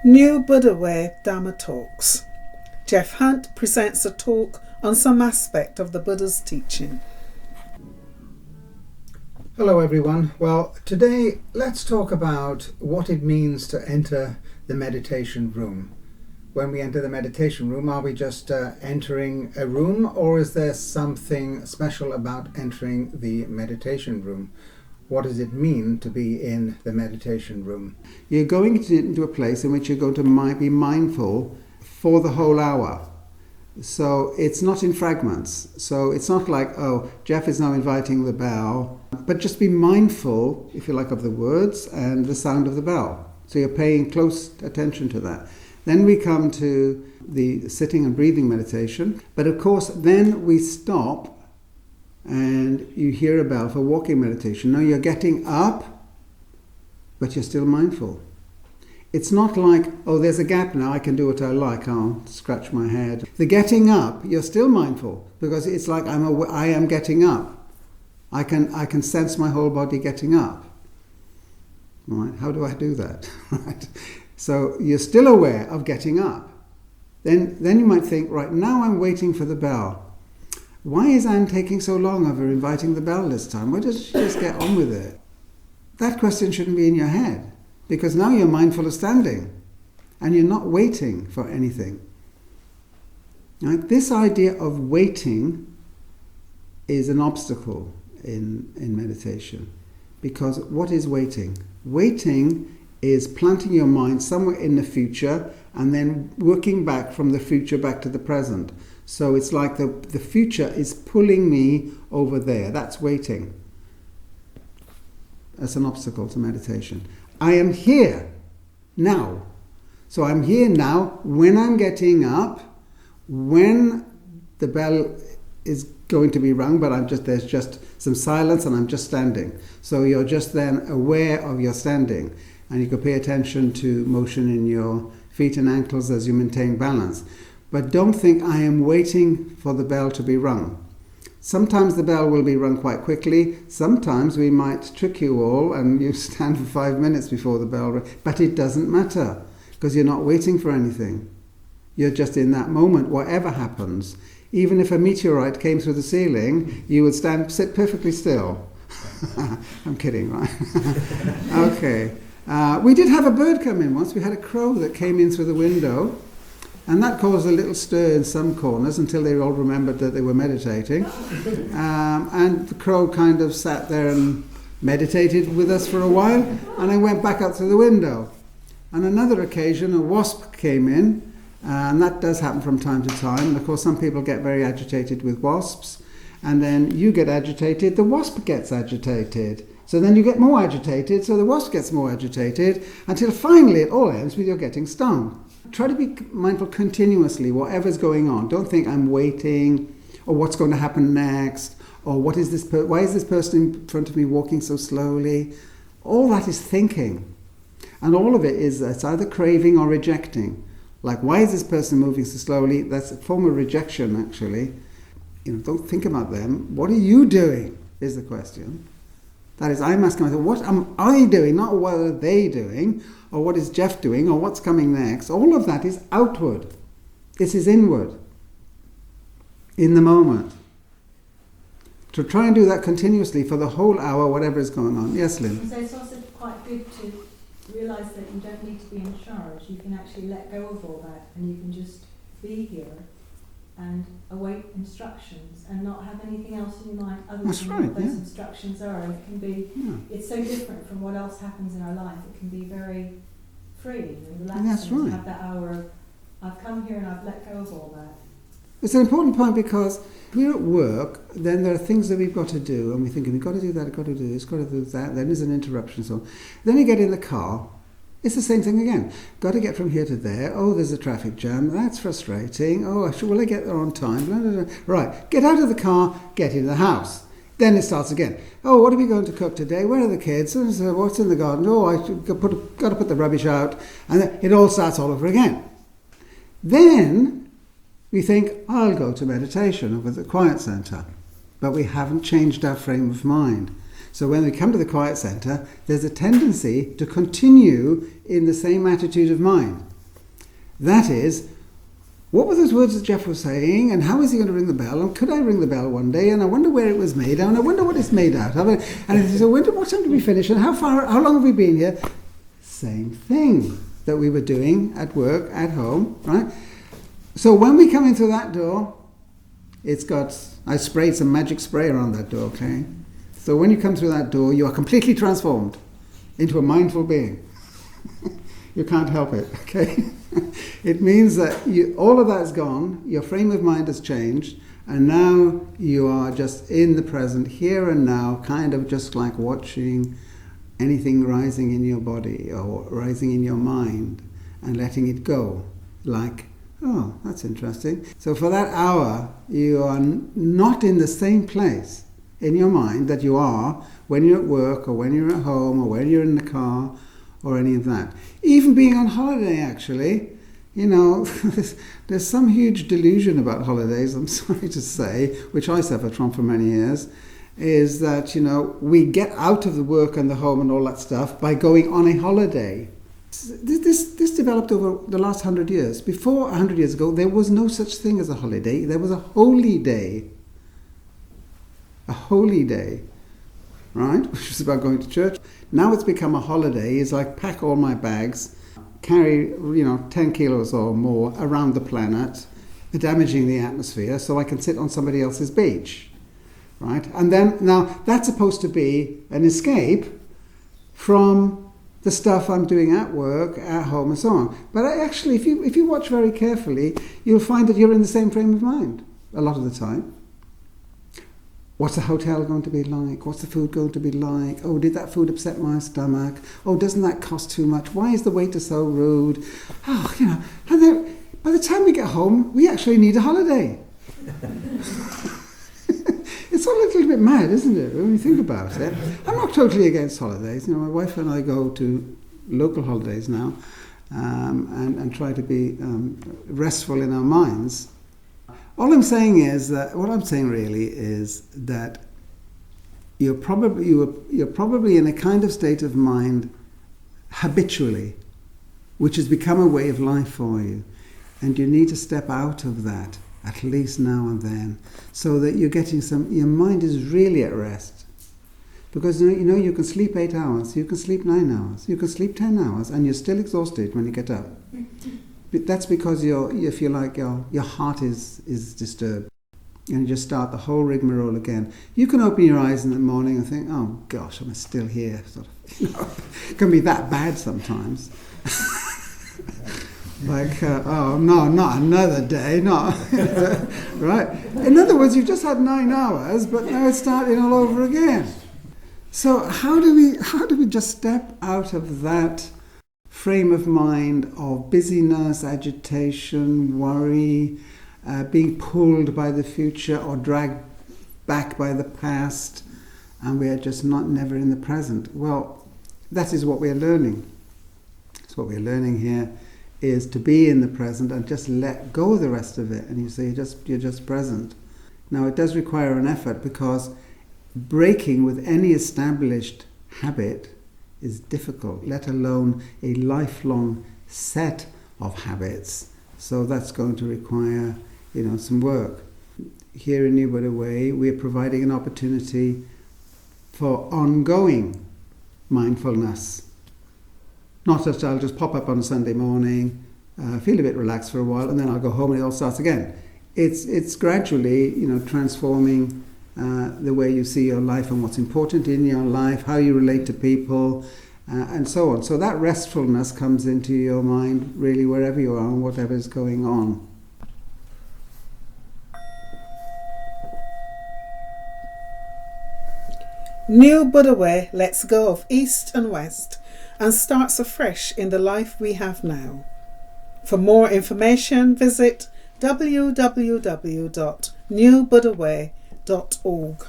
New Buddhaware Dhamma Talks. Jeff Hunt presents a talk on some aspect of the Buddha's teaching. Hello everyone. Well, today let's talk about what it means to enter the meditation room. When we enter the meditation room, are we just entering a room, or is there something special about entering the meditation room? What does it mean to be in the meditation room? You're going into a place in which you're going to be mindful for the whole hour. So it's not in fragments. So it's not like, oh, Jeff is now inviting the bell. But just be mindful, if you like, of the words and the sound of the bell. So you're paying close attention to that. Then we come to the sitting and breathing meditation. But of course, then we stop and you hear a bell for walking meditation. Now you're getting up, but you're still mindful. It's not like, oh, there's a gap now, I can do what I like, I'll scratch my head. The getting up, you're still mindful, because it's like I am getting up. I can sense my whole body getting up. Right? How do I do that? Right? So you're still aware of getting up. Then you might think, right, now I'm waiting for the bell. Why is Anne taking so long over inviting the bell this time? Why doesn't she just get on with it? That question shouldn't be in your head, because now you're mindful of standing and you're not waiting for anything. Right? This idea of waiting is an obstacle in meditation, because what is waiting? Waiting is planting your mind somewhere in the future and then working back from the future back to the present. So it's like the future is pulling me over there. That's waiting. That's an obstacle to meditation. I am here now. So I'm here now when I'm getting up, when the bell is going to be rung, but there's just some silence and I'm just standing. So you're just then aware of your standing, and you can pay attention to motion in your feet and ankles as you maintain balance. But don't think I am waiting for the bell to be rung. Sometimes the bell will be rung quite quickly. Sometimes we might trick you all and you stand for 5 minutes before the bell rings. But it doesn't matter, because you're not waiting for anything. You're just in that moment, whatever happens. Even if a meteorite came through the ceiling, you would sit perfectly still. I'm kidding, right? Okay. We did have a bird come in once. We had a crow that came in through the window. And that caused a little stir in some corners until they all remembered that they were meditating. And the crow kind of sat there and meditated with us for a while, and then went back out through the window. On another occasion, a wasp came in, and that does happen from time to time. And of course, some people get very agitated with wasps, and then you get agitated, the wasp gets agitated. So then you get more agitated, so the wasp gets more agitated, until finally it all ends with you getting stung. Try to be mindful continuously, whatever's going on. Don't think I'm waiting, or what's going to happen next, or why is this person in front of me walking so slowly? All that is thinking. And all of it is, it's either craving or rejecting. Like, why is this person moving so slowly? That's a form of rejection, actually. Don't think about them. What are you doing, is the question. That is, I'm asking myself, what am I doing? Not what are they doing, or what is Jeff doing, or what's coming next. All of that is outward. This is inward, in the moment. To try and do that continuously for the whole hour, whatever is going on. Yes, Lynn? So it's also quite good to realise that you don't need to be in charge. You can actually let go of all that, and you can just be here and await instructions and not have anything else in your mind other than what those instructions are. And it can be, it's so different from what else happens in our life. It can be very free and relaxing to have that hour of, I've come here and I've let go of all that. It's an important point, because if we're at work, then there are things that we've got to do, and we're thinking, we've got to do that, I've got to do this, got to do that, then there's an interruption, so on. Then you get in the car, it's the same thing again. Got to get from here to there. Oh, there's a traffic jam. That's frustrating. Oh, will I get there on time? Blah, blah, blah. Right, get out of the car, get in the house. Then it starts again. Oh, what are we going to cook today? Where are the kids? What's in the garden? Oh, I got to put the rubbish out. And then it all starts all over again. Then we think, I'll go to meditation over at the quiet centre. But we haven't changed our frame of mind. So when we come to the quiet centre, there's a tendency to continue in the same attitude of mind. That is, what were those words that Jeff was saying, and how is he going to ring the bell, and could I ring the bell one day, and I wonder where it was made, and I wonder what it's made out of, and I wonder what time did we finish, and how long have we been here? Same thing that we were doing at work, at home, right? So when we come in through that door, I sprayed some magic spray around that door, okay? So when you come through that door, you are completely transformed into a mindful being. You can't help it, okay? It means that all of that is gone, your frame of mind has changed, and now you are just in the present, here and now, kind of just like watching anything rising in your body or rising in your mind and letting it go. Like, oh, that's interesting. So for that hour, you are not in the same place in your mind that you are when you're at work or when you're at home or when you're in the car or any of that. Even being on holiday, actually, there's some huge delusion about holidays, I'm sorry to say, which I suffered from for many years, is that, we get out of the work and the home and all that stuff by going on a holiday. This developed over the last 100 years. Before 100 years ago, there was no such thing as a holiday. There was a holy day. A holy day, right? Which was about going to church. Now it's become a holiday. It's like pack all my bags, carry 10 kilos or more around the planet, damaging the atmosphere, so I can sit on somebody else's beach, right? And then now that's supposed to be an escape from the stuff I'm doing at work, at home, and so on. But actually, if you watch very carefully, you'll find that you're in the same frame of mind a lot of the time. What's the hotel going to be like? What's the food going to be like? Oh, did that food upset my stomach? Oh, doesn't that cost too much? Why is the waiter so rude? Oh, and then by the time we get home, we actually need a holiday. It's all a little bit mad, isn't it, when you think about it? I'm not totally against holidays. My wife and I go to local holidays now and try to be restful in our minds. All I'm saying is that, what I'm saying really is that you're probably in a kind of state of mind habitually, which has become a way of life for you. And you need to step out of that, at least now and then, so that you're getting your mind is really at rest. Because you can sleep 8 hours, you can sleep 9 hours, you can sleep 10 hours, and you're still exhausted when you get up. But that's because your heart is disturbed. And you just start the whole rigmarole again. You can open your eyes in the morning and think, oh gosh, I'm still here. It can be that bad sometimes. Like, oh no, not another day, right? In other words, you've just had 9 hours, but now it's starting all over again. So how do we just step out of that frame of mind of busyness, agitation, worry, being pulled by the future or dragged back by the past, and we are just never in the present? Well, that is what we are learning. So what we are learning here is to be in the present and just let go of the rest of it. And you say you're just present. Now it does require an effort, because breaking with any established habit is difficult, let alone a lifelong set of habits. So that's going to require, some work. Here in New Buddha Way, we're providing an opportunity for ongoing mindfulness. Not that I'll just pop up on a Sunday morning, feel a bit relaxed for a while, and then I'll go home and it all starts again. It's gradually, transforming the way you see your life and what's important in your life, how you relate to people, and so on. So that restfulness comes into your mind really wherever you are and whatever's going on. New Buddha Way lets go of East and West and starts afresh in the life we have now. For more information, visit www.newbuddhaway.org.